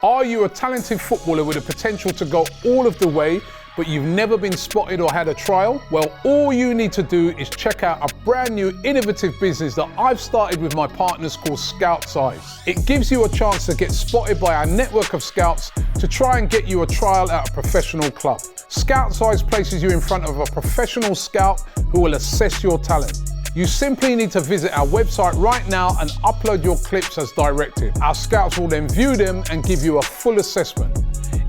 Are you a talented footballer with the potential to go all of the way, but you've never been spotted or had a trial? Well, all you need to do is check out a brand new innovative business that I've started with my partners called Scout Size. It gives you a chance to get spotted by our network of scouts to try and get you a trial at a professional club. Scout Size places you in front of a professional scout who will assess your talent. You simply need to visit our website right now and upload your clips as directed. Our scouts will then view them and give you a full assessment.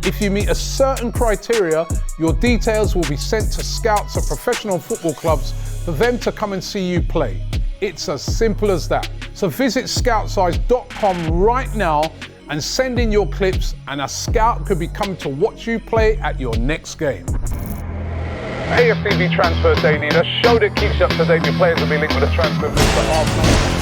If you meet a certain criteria, your details will be sent to scouts at professional football clubs for them to come and see you play. It's as simple as that. So visit scoutsize.com right now and send in your clips, and a scout could be coming to watch you play at your next game. AFTV Transfer Daily, the show that keeps you up to date with players that will be linked with a transfer move to Arsenal.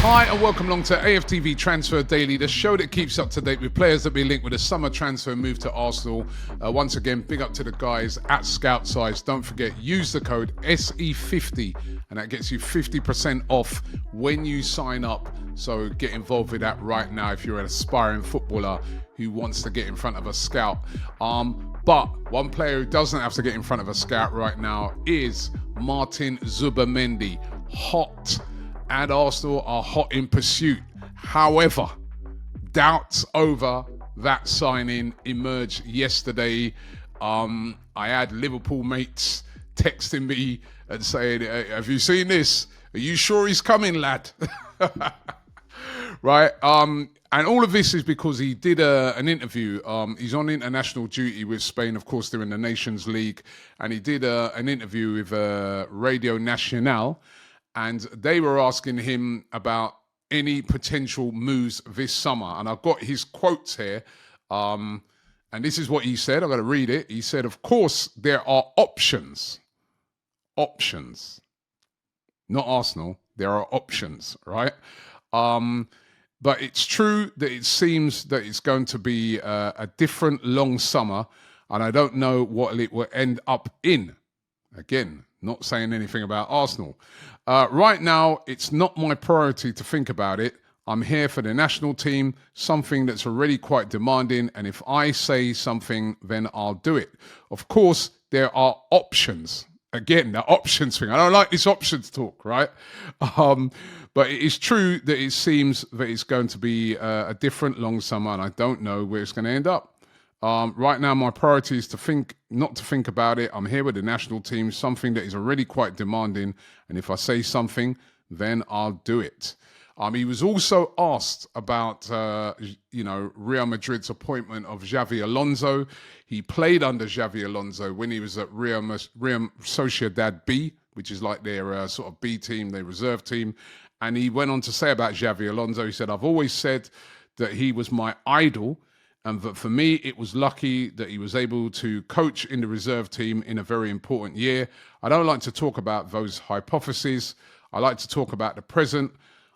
Hi and welcome along to AFTV Transfer Daily, the show that keeps up to date with players that will be linked with a summer transfer move to Arsenal. Once again, big up to the guys at Scout Size. Don't forget, use the code SE50 and that gets you 50% off when you sign up. So get involved with that right now if you're an aspiring footballer who wants to get in front of a scout. But one player who doesn't have to get in front of a scout right now is Martín Zubimendi. Hot. And Arsenal are hot in pursuit. However, doubts over that signing emerged yesterday. I had Liverpool mates texting me and saying, have you seen this? Are you sure he's coming, lad? Right? And all of this is because he did an interview. He's on international duty with Spain. Of course, they're in the Nations League. And he did an interview with Radio Nacional. And they were asking him about any potential moves this summer. And I've got his quotes here. And this is what he said. I'm going to read it. He said, of course, there are options. Options. Not Arsenal. There are options, right? But it's true that it seems that it's going to be a different long summer. And I don't know what it will end up in. Again, not saying anything about Arsenal. Right now, it's not my priority to think about it. I'm here for the national team, something that's already quite demanding. And if I say something, then I'll do it. Of course, there are options. Again, the options thing. I don't like this options talk, right? But it is true that it seems that it's going to be a different long summer, and I don't know where it's going to end up. Right now, my priority is not to think about it. I'm here with the national team, something that is already quite demanding. And if I say something, then I'll do it. He was also asked about, Real Madrid's appointment of Xavi Alonso. He played under Xavi Alonso when he was at Real Sociedad B, which is like their sort of B team, their reserve team. And he went on to say about Xavi Alonso, he said, I've always said that he was my idol. And that for me, it was lucky that he was able to coach in the reserve team in a very important year. I don't like to talk about those hypotheses. I like to talk about the present.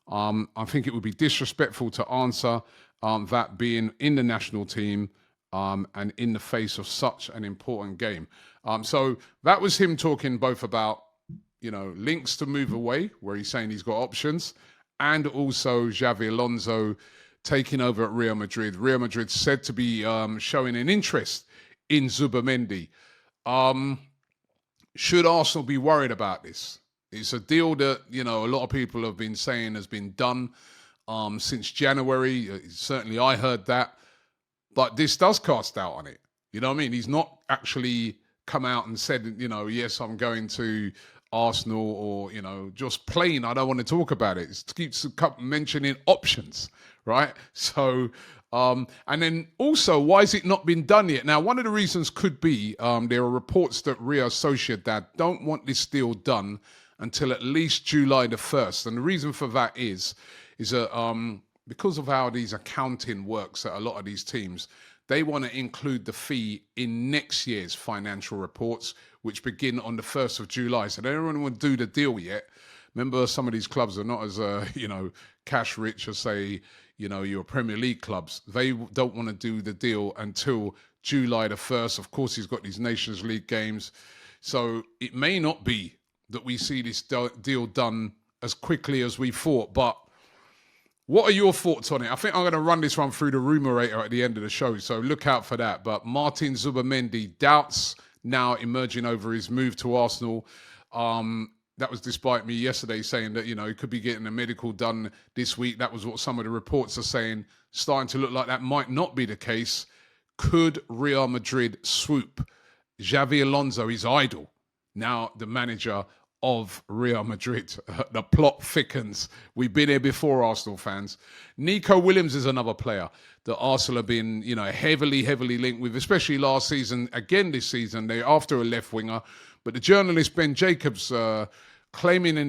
I think it would be disrespectful to answer that being in the national team and in the face of such an important game. So that was him talking both about, links to move away, where he's saying he's got options, and also Xavi Alonso taking over at Real Madrid. Real Madrid said to be showing an interest in Zubimendi. Should Arsenal be worried about this? It's a deal that, a lot of people have been saying has been done since January. Certainly I heard that. But this does cast doubt on it. You know what I mean? He's not actually come out and said, yes, I'm going to Arsenal or, just plain, I don't want to talk about it. It keeps mentioning options. Right? So, and then also, why has it not been done yet? Now, one of the reasons could be there are reports that Real Sociedad don't want this deal done until at least July the 1st. And the reason for that is that because of how these accounting works at a lot of these teams, they want to include the fee in next year's financial reports, which begin on the 1st of July. So they don't want to do the deal yet. Remember, some of these clubs are not as, cash rich as, say, your Premier League clubs. They don't want to do the deal until July the 1st. Of course, he's got these Nations League games. So it may not be that we see this deal done as quickly as we thought. But what are your thoughts on it? I think I'm going to run this one through the Rumour Rater at the end of the show, so look out for that. But Martín Zubimendi, doubts now emerging over his move to Arsenal. That was despite me yesterday saying that, he could be getting a medical done this week. That was what some of the reports are saying, starting to look like that might not be the case. Could Real Madrid swoop Xavi Alonso, his idol, now the manager of Real Madrid? The plot thickens. We've been here before, Arsenal fans. Nico Williams is another player that Arsenal have been, heavily linked with, especially last season. Again this season, they're after a left winger. But the journalist Ben Jacobs claiming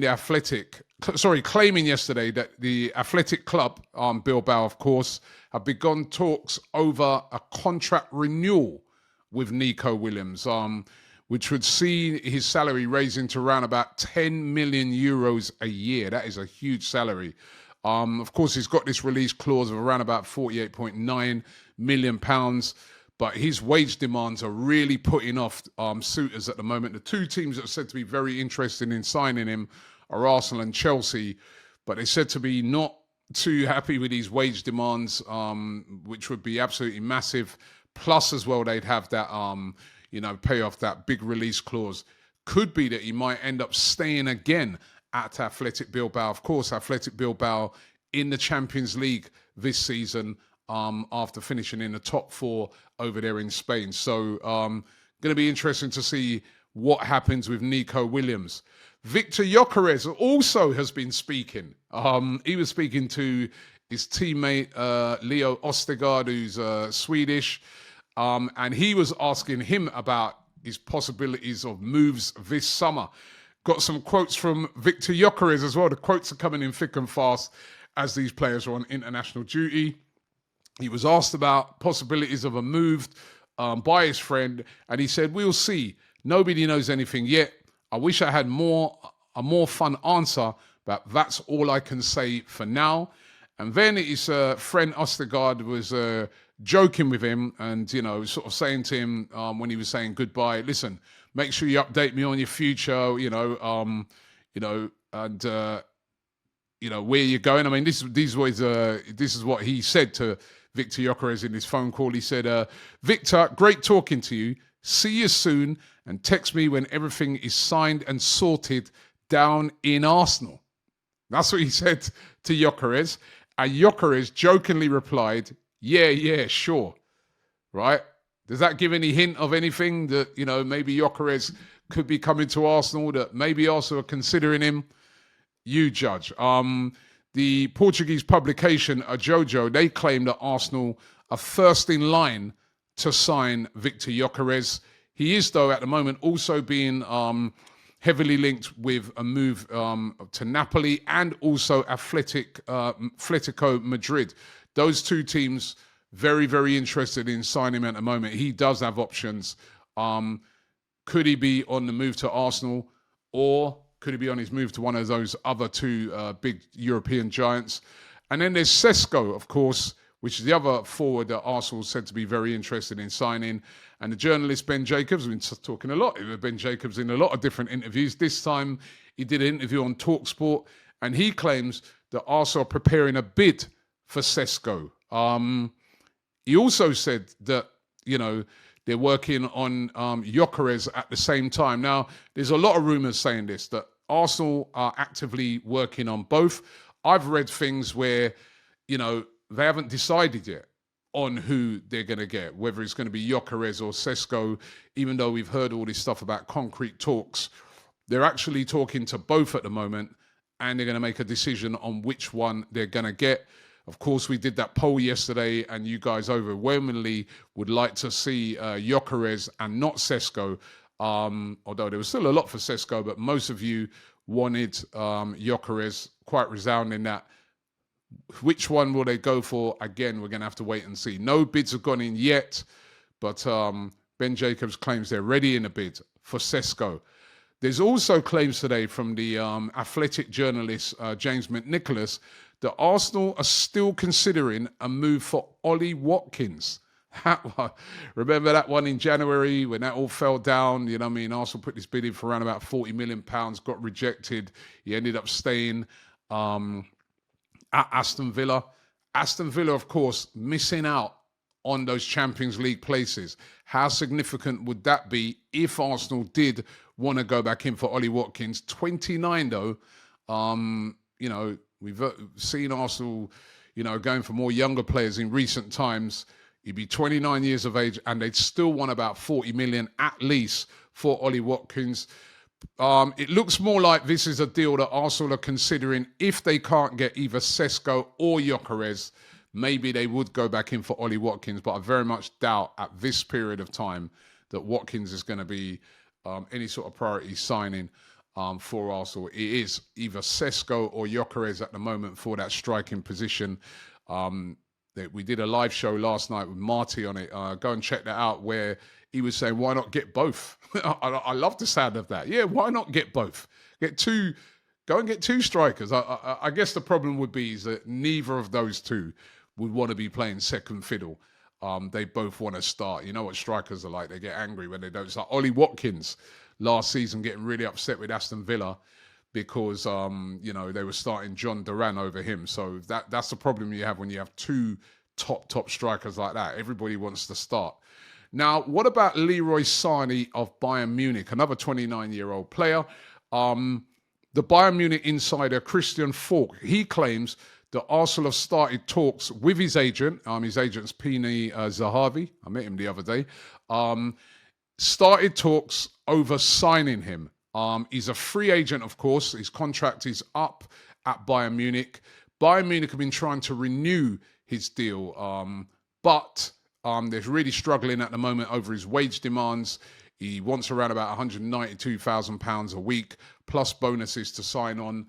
yesterday that the Athletic Club, Bilbao, of course, have begun talks over a contract renewal with Nico Williams, which would see his salary raising to around about 10 million euros a year. That is a huge salary. Of course, he's got this release clause of around about £48.9 million. But his wage demands are really putting off suitors at the moment. The two teams that are said to be very interested in signing him are Arsenal and Chelsea. But they're said to be not too happy with his wage demands, which would be absolutely massive. Plus, as well, they'd have that, pay off that big release clause. Could be that he might end up staying again at Athletic Bilbao. Of course, Athletic Bilbao in the Champions League this season, after finishing in the top 4 over there in Spain. So going to be interesting to see what happens with Nico Williams. Victor Gyökeres also has been speaking. He was speaking to his teammate Leo Ostergaard, who's Swedish, and he was asking him about his possibilities of moves this summer. Got some quotes from Victor Gyökeres as well. The quotes are coming in thick and fast as these players are on international duty. He was asked about possibilities of a move by his friend, and he said, "We'll see. Nobody knows anything yet. I wish I had a more fun answer, but that's all I can say for now." And then his friend Ostergaard was joking with him and, sort of saying to him when he was saying goodbye, "Listen, make sure you update me on your future, and where you're going." I mean, this is what he said to Victor Gyökeres in his phone call. He said, "Victor, great talking to you. See you soon and text me when everything is signed and sorted down in Arsenal." That's what he said to Gyökeres. And Gyökeres jokingly replied, yeah, sure. Right? Does that give any hint of anything that, maybe Gyökeres could be coming to Arsenal, that maybe Arsenal are considering him? You judge. The Portuguese publication, Jojo, they claim that Arsenal are first in line to sign Victor Gyökeres. He is, though, at the moment also being heavily linked with a move to Napoli and also Atletico Madrid. Those two teams very, very interested in signing him at the moment. He does have options. Could he be on the move to Arsenal, or could he be on his move to one of those other two big European giants? And then there's Sesko, of course, which is the other forward that Arsenal said to be very interested in signing. And the journalist Ben Jacobs, we've been talking a lot with Ben Jacobs in a lot of different interviews. This time he did an interview on TalkSport, and he claims that Arsenal are preparing a bid for Sesko. He also said that, they're working on Gyökeres at the same time. Now, there's a lot of rumours saying this, that Arsenal are actively working on both. I've read things where, they haven't decided yet on who they're going to get, whether it's going to be Gyökeres or Sesko, even though we've heard all this stuff about concrete talks. They're actually talking to both at the moment, and they're going to make a decision on which one they're going to get. Of course, we did that poll yesterday, and you guys overwhelmingly would like to see Gyökeres and not Sesko, although there was still a lot for Sesko, but most of you wanted Gyökeres, quite resounding that. Which one will they go for? Again, we're going to have to wait and see. No bids have gone in yet, but Ben Jacobs claims they're ready in a bid for Sesko. There's also claims today from the athletic journalist James McNicholas that Arsenal are still considering a move for Ollie Watkins. Remember that one in January when that all fell down? You know what I mean? Arsenal put this bid in for around about £40 million, got rejected. He ended up staying at Aston Villa. Aston Villa, of course, missing out on those Champions League places. How significant would that be if Arsenal did want to go back in for Ollie Watkins? 29, though. You know, we've seen Arsenal, you know, going for more younger players in recent times. He'd be 29 years of age, and they'd still want about 40 million at least for Ollie Watkins. It looks more like this is a deal that Arsenal are considering if they can't get either Sesko or Gyökeres. Maybe they would go back in for Ollie Watkins, but I very much doubt at this period of time that Watkins is going to be any sort of priority signing for Arsenal. It is either Sesko or Gyökeres at the moment for that striking position. We did a live show last night with Marty on it. Go and check that out, where he was saying, why not get both? I love the sound of that. Yeah, why not get both? Go and get two strikers. I guess the problem would be is that neither of those two would want to be playing second fiddle. They both want to start. You know what strikers are like. They get angry when they don't start. Ollie Watkins last season getting really upset with Aston Villa because, you know, they were starting John Duran over him. So that's the problem you have when you have two top strikers like that. Everybody wants to start. Now, what about Leroy Sané of Bayern Munich, another 29-year-old player? The Bayern Munich insider Christian Falk, he claims that Arsenal have started talks with his agent. His agent's Pini Zahavi. I met him the other day. Started talks over signing him. He's a free agent, of course. His contract is up at Bayern Munich. Bayern Munich have been trying to renew his deal, but they're really struggling at the moment over his wage demands. He wants around about £192,000 a week, plus bonuses to sign on.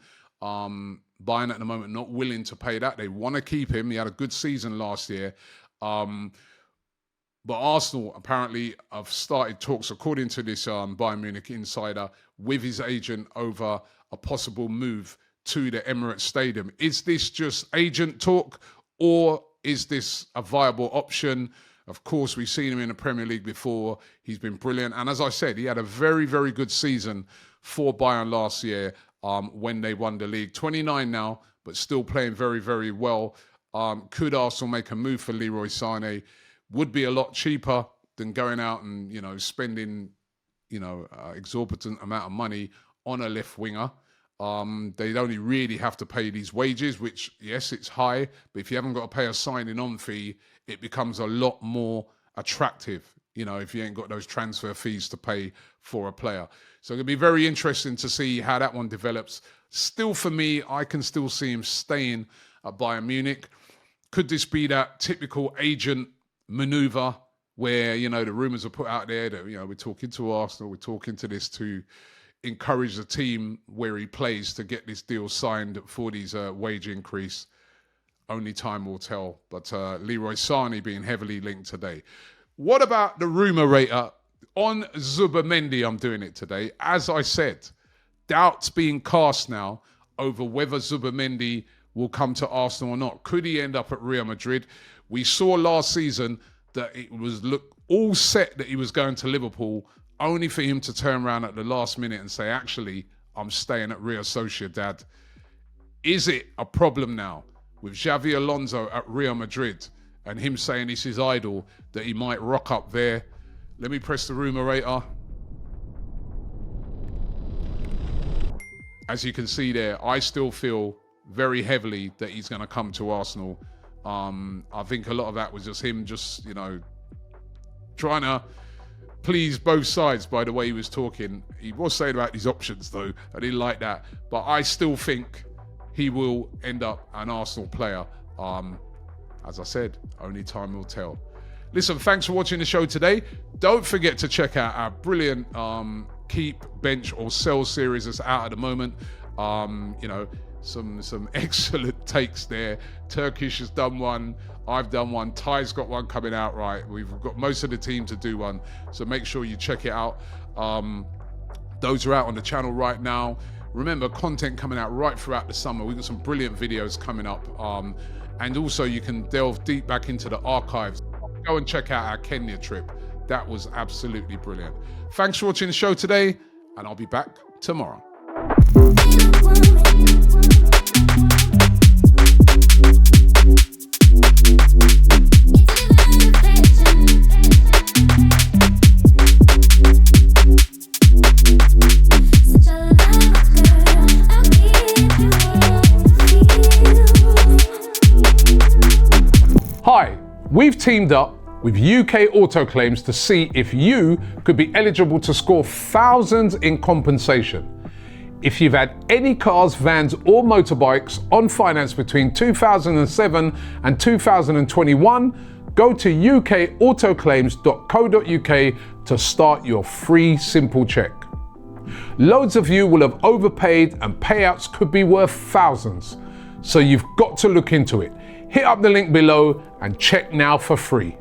Bayern at the moment not willing to pay that. They want to keep him. He had a good season last year. But Arsenal apparently have started talks, according to this Bayern Munich insider, with his agent over a possible move to the Emirates Stadium. Is this just agent talk, or is this a viable option? Of course, we've seen him in the Premier League before. He's been brilliant. And as I said, he had a very, very good season for Bayern last year when they won the league. 29 now, but still playing very, very well. Could Arsenal make a move for Leroy Sané? Would be a lot cheaper than going out and, you know, spending, you know, exorbitant amount of money on a left winger. They'd only really have to pay these wages, which, yes, it's high, but if you haven't got to pay a signing on fee, it becomes a lot more attractive, you know, if you ain't got those transfer fees to pay for a player. So it'll be very interesting to see how that one develops. Still, for me, I can still see him staying at Bayern Munich. Could this be that typical agent maneuver where, you know, the rumours are put out there that, you know, we're talking to Arsenal, we're talking to this to encourage the team where he plays to get this deal signed for these wage increase? Only time will tell. But Leroy Sané being heavily linked today. What about the Rumour Rater on Zubimendi? I'm doing it today. As I said, doubts being cast now over whether Zubimendi will come to Arsenal or not. Could he end up at Real Madrid? We saw last season that it was all set that he was going to Liverpool, only for him to turn around at the last minute and say, actually, I'm staying at Real Sociedad. Is it a problem now with Xavi Alonso at Real Madrid and him saying it's his idol that he might rock up there? Let me press the Rumour Rater. As you can see there, I still feel very heavily that he's going to come to Arsenal. I think a lot of that was just him you know, trying to please both sides by the way he was talking. He was saying about these options, though. I didn't like that. But I still think he will end up an Arsenal player. As I said, only time will tell. Listen, thanks for watching the show today. Don't forget to check out our brilliant Keep, Bench or Sell series that's out at the moment. You know, some excellent takes there. Turkish has done one. I've done one. Ty's got one coming out, right? We've got most of the team to do one. So make sure you check it out. Those are out on the channel right now. Remember, content coming out right throughout the summer. We've got some brilliant videos coming up. And also you can delve deep back into the archives. Go and check out our Kenya trip. That was absolutely brilliant. Thanks for watching the show today, and I'll be back tomorrow. Hi, we've teamed up with UK Auto Claims to see if you could be eligible to score thousands in compensation. If you've had any cars, vans or motorbikes on finance between 2007 and 2021, go to ukautoclaims.co.uk to start your free simple check. Loads of you will have overpaid and payouts could be worth thousands, so you've got to look into it. Hit up the link below and check now for free.